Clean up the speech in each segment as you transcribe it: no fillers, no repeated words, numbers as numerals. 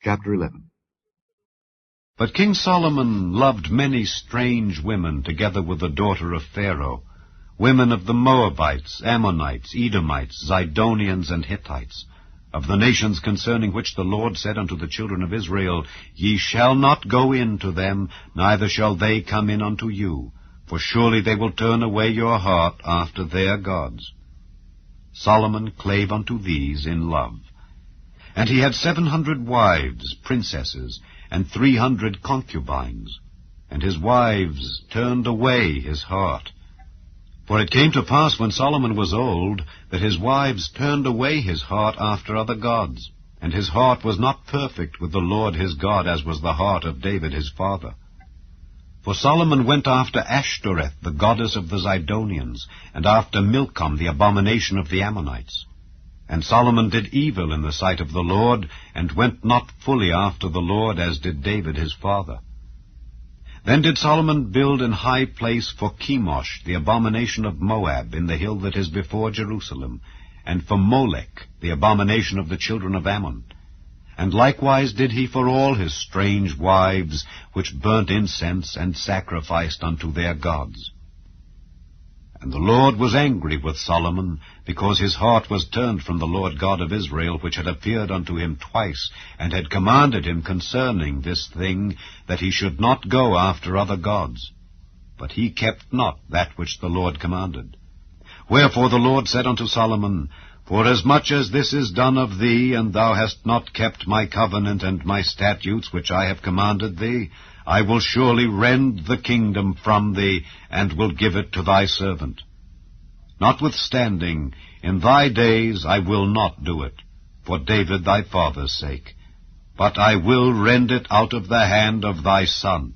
Chapter 11. But King Solomon loved many strange women, together with the daughter of Pharaoh, women of the Moabites, Ammonites, Edomites, Zidonians, and Hittites, of the nations concerning which the Lord said unto the children of Israel, Ye shall not go in to them, neither shall they come in unto you, for surely they will turn away your heart after their gods. Solomon clave unto these in love. And he had 700 wives, princesses, and 300 concubines, and his wives turned away his heart. For it came to pass when Solomon was old, that his wives turned away his heart after other gods, and his heart was not perfect with the Lord his God, as was the heart of David his father. For Solomon went after Ashtoreth, the goddess of the Zidonians, and after Milcom, the abomination of the Ammonites. And Solomon did evil in the sight of the Lord, and went not fully after the Lord, as did David his father. Then did Solomon build an high place for Chemosh, the abomination of Moab, in the hill that is before Jerusalem, and for Molech, the abomination of the children of Ammon. And likewise did he for all his strange wives, which burnt incense and sacrificed unto their gods. And the Lord was angry with Solomon, because his heart was turned from the Lord God of Israel, which had appeared unto him twice, and had commanded him concerning this thing, that he should not go after other gods. But he kept not that which the Lord commanded. Wherefore the Lord said unto Solomon, Forasmuch as this is done of thee, and thou hast not kept my covenant and my statutes which I have commanded thee, I will surely rend the kingdom from thee, and will give it to thy servant. Notwithstanding, in thy days I will not do it, for David thy father's sake, but I will rend it out of the hand of thy son.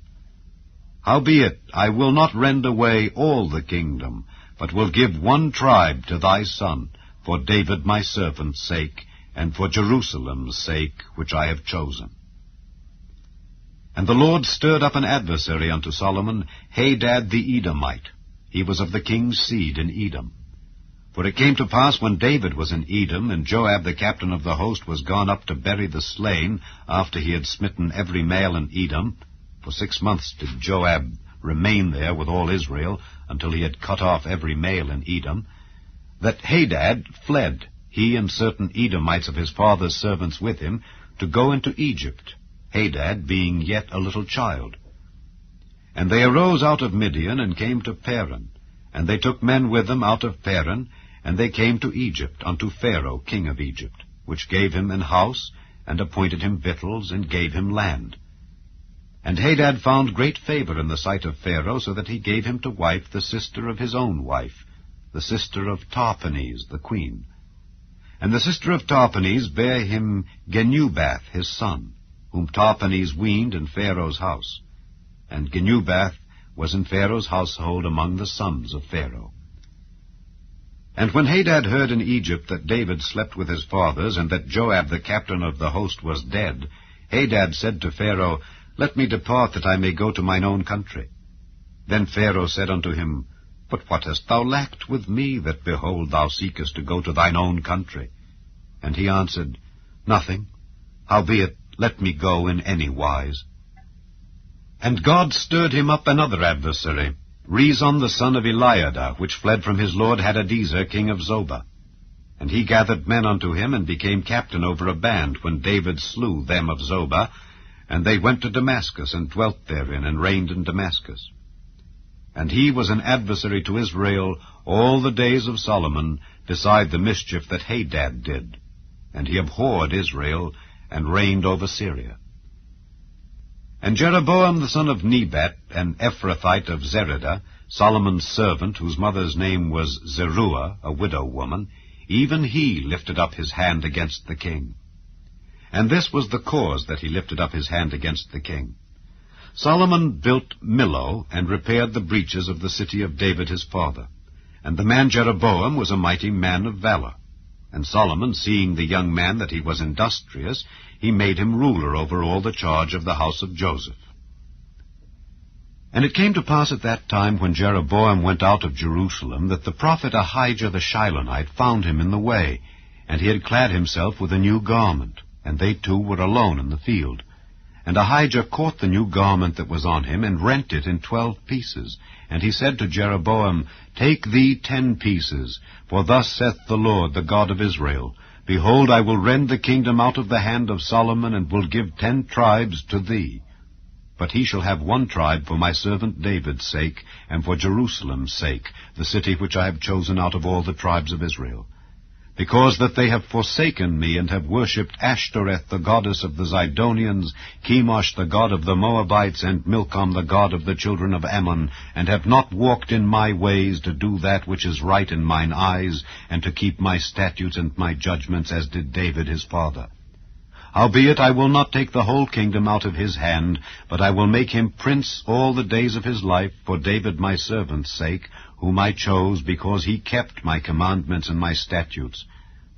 Howbeit, I will not rend away all the kingdom, but will give one tribe to thy son, for David my servant's sake, and for Jerusalem's sake, which I have chosen. And the Lord stirred up an adversary unto Solomon, Hadad the Edomite. He was of the king's seed in Edom. For it came to pass, when David was in Edom, and Joab the captain of the host was gone up to bury the slain, after he had smitten every male in Edom, for 6 months did Joab remain there with all Israel, until he had cut off every male in Edom, that Hadad fled, he and certain Edomites of his father's servants with him, to go into Egypt, Hadad being yet a little child. And they arose out of Midian, and came to Paran. And they took men with them out of Paran, and they came to Egypt, unto Pharaoh king of Egypt, which gave him an house, and appointed him victuals, and gave him land. And Hadad found great favor in the sight of Pharaoh, so that he gave him to wife the sister of his own wife, the sister of Tahpenes the queen. And the sister of Tahpenes bare him Genubath his son, whom Tahpenes weaned in Pharaoh's house. And Genubath was in Pharaoh's household among the sons of Pharaoh. And when Hadad heard in Egypt that David slept with his fathers, and that Joab the captain of the host was dead, Hadad said to Pharaoh, Let me depart, that I may go to mine own country. Then Pharaoh said unto him, But what hast thou lacked with me, that, behold, thou seekest to go to thine own country? And he answered, Nothing. Howbeit, let me go in any wise. And God stirred him up another adversary, Rezon the son of Eliada, which fled from his lord Hadadezer king of Zobah. And he gathered men unto him, and became captain over a band, when David slew them of Zobah. And they went to Damascus, and dwelt therein, and reigned in Damascus. And he was an adversary to Israel all the days of Solomon, beside the mischief that Hadad did. And he abhorred Israel, and reigned over Syria. And Jeroboam the son of Nebat, an Ephrathite of Zereda, Solomon's servant, whose mother's name was Zeruah, a widow woman, even he lifted up his hand against the king. And this was the cause that he lifted up his hand against the king. Solomon built Millo, and repaired the breaches of the city of David his father. And the man Jeroboam was a mighty man of valor. And Solomon, seeing the young man that he was industrious, he made him ruler over all the charge of the house of Joseph. And it came to pass at that time, when Jeroboam went out of Jerusalem, that the prophet Ahijah the Shilonite found him in the way, and he had clad himself with a new garment. and they two were alone in the field. And Ahijah caught the new garment that was on him, and rent it in 12 pieces. And he said to Jeroboam, Take thee 10 pieces, for thus saith the Lord, the God of Israel, Behold, I will rend the kingdom out of the hand of Solomon, and will give 10 tribes to thee. But he shall have 1 tribe for my servant David's sake, and for Jerusalem's sake, the city which I have chosen out of all the tribes of Israel. Because that they have forsaken me, and have worshipped Ashtoreth, the goddess of the Zidonians, Chemosh, the god of the Moabites, and Milcom, the god of the children of Ammon, and have not walked in my ways to do that which is right in mine eyes, and to keep my statutes and my judgments, as did David his father. Howbeit I will not take the whole kingdom out of his hand, but I will make him prince all the days of his life, for David my servant's sake, whom I chose, because he kept my commandments and my statutes.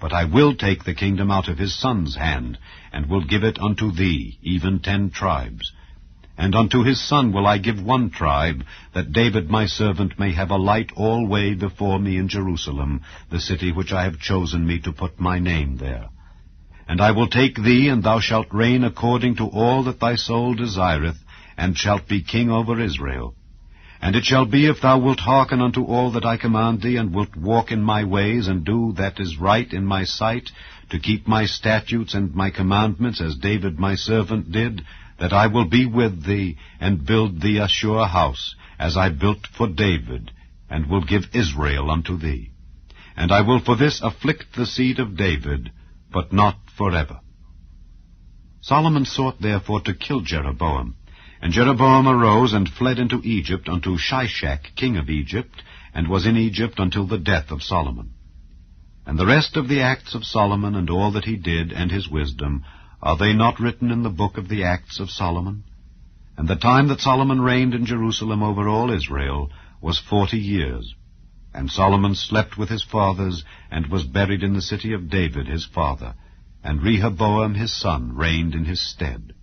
But I will take the kingdom out of his son's hand, and will give it unto thee, even 10 tribes. And unto his son will I give 1 tribe, that David my servant may have a light alway before me in Jerusalem, the city which I have chosen me to put my name there. And I will take thee, and thou shalt reign according to all that thy soul desireth, and shalt be king over Israel. And it shall be, if thou wilt hearken unto all that I command thee, and wilt walk in my ways, and do that is right in my sight, to keep my statutes and my commandments, as David my servant did, that I will be with thee, and build thee a sure house, as I built for David, and will give Israel unto thee. And I will for this afflict the seed of David, but not forever. Solomon sought therefore to kill Jeroboam. And Jeroboam arose and fled into Egypt unto Shishak, king of Egypt, and was in Egypt until the death of Solomon. And the rest of the acts of Solomon, and all that he did, and his wisdom, are they not written in the book of the acts of Solomon? And the time that Solomon reigned in Jerusalem over all Israel was 40 years. And Solomon slept with his fathers, and was buried in the city of David his father. And Rehoboam his son reigned in his stead.